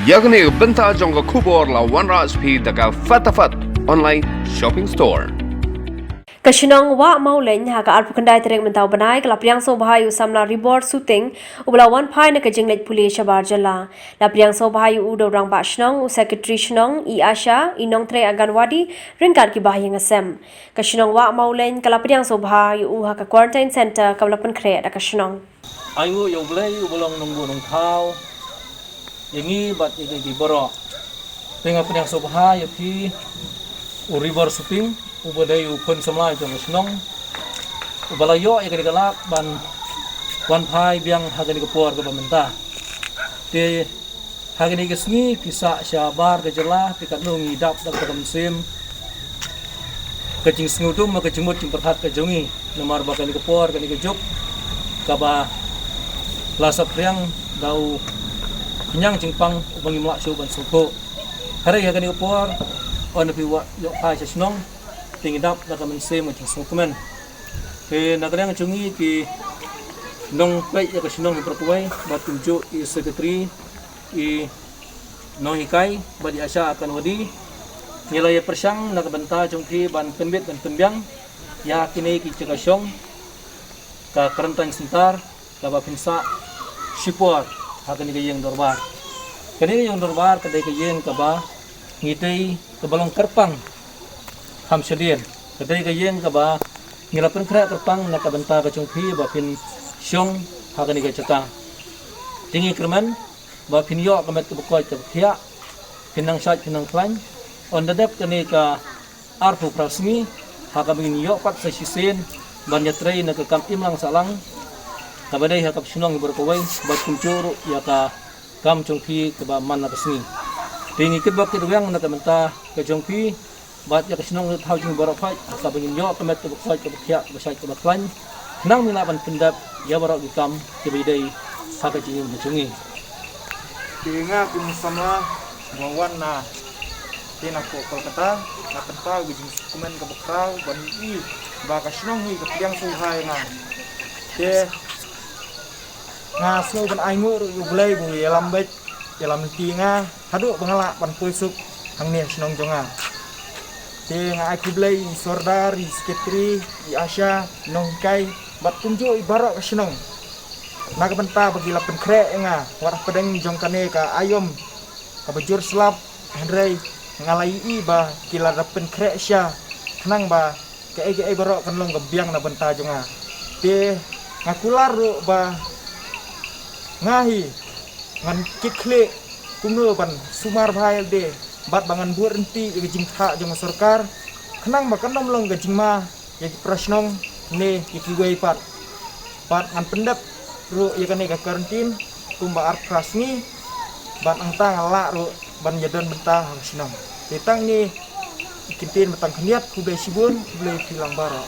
Yakni benta jongga kubor la 100p daga fatafat online shopping store. Kasinong wa mauleng haga arpukandai tereng mentau banai kelapriang so bahayu samla reward shooting ubla wan pai na kajinglet puli shabar jala lapriang so bahayu udo rang ba shnong u secretary shnong I asha inong tre aganwadi ringkar ki bahayu ngasem kasinong wa mauleng kelapriang so bahayu u haga quarantine center kamlapan kre da kasinong ayu yo blai ubolong nunggu nung thau yangi bat di borok tengah penyang so bahayu pi u reward shooting ubadai upun semai jong senong ubalayo ya kali galak ban wan pai biang hagani kepor ke pemerintah te hagani kesni kisa syabar kejelah tikat nungi dap dak musim kecing sengudum maka jemut jemperhat kejongi nomor bakal kepor kani kejuk kaba lasap riang dau kenyang jingpang ubangi melak ban suko hari hagani kepor on pi wa yo pai senong tingidap daga mense macam sukumen ke negara yang cungi ki nong play ya kasinong hipertuai bat tunjuk I secretary I nong hikai badi asya akan wadi nilai persang nak benta cungki ban penbit dan penbiang ya kini ki cekasyong ka kerentang sentar ka bapinsa sipor akan digayeng dorbar kini yang dorbar kadai kayeng ka ba ngitei ke balong kerpang ham sedien kadai kayeng ka ba ngilapan kra kerpang nak benta ka cungki bapin syong hakan iga cekang tinggi kerman bapin yo kamet ke bekoi ke khia pinang syat pinang klan on dadap kani ka arfu prasmi haka bingin yo pat sa sisen ban yatrai na ka kam imlang salang kabadai hakap sinong berkawai bat kuncuru ya ka kam cungki ke ba man na kasni tinggi ke bakit yang nak benta ka cungki bat ya kasinong thau jing barafai ka bingin yo kamet ke bekoi ke khia basai ke baklan nang minapan pendap ya barok dikam kebidai haka jing bercungi tinga kung sama bawan na tinako Kolkata na kenta gijing kumen ke bekrau bani baka sinong hi kepiang suhai na te ngasno ban aingur yu blai bu yelam bet yelam tinga hadu bangala pan puisuk hang ne sinong jonga te nga aku blai sordar secretary I asya nong kai bat tunjuk ibarat kasinong nak benta bagi lapen krek nga warah pedeng jongkane ka ayom ka bajur selap hendrai ngalai I ba kila lapen krek sya kenang ba ke barok kan long gebiang na benta jonga te ngakular ru ba ngahi ngan kikle kumno ban sumar bhail de bat bangan buat enti gejing tha jong sarkar kenang ba kan long gejing ma ya prasnong ne ikiwei pat ngan pendap ru ya kan ka karantin kumba art prasni ban angtang ala ru ban jadan bentang sinong ditang ni ikintin betang khniat ku be sibun ku be filang bara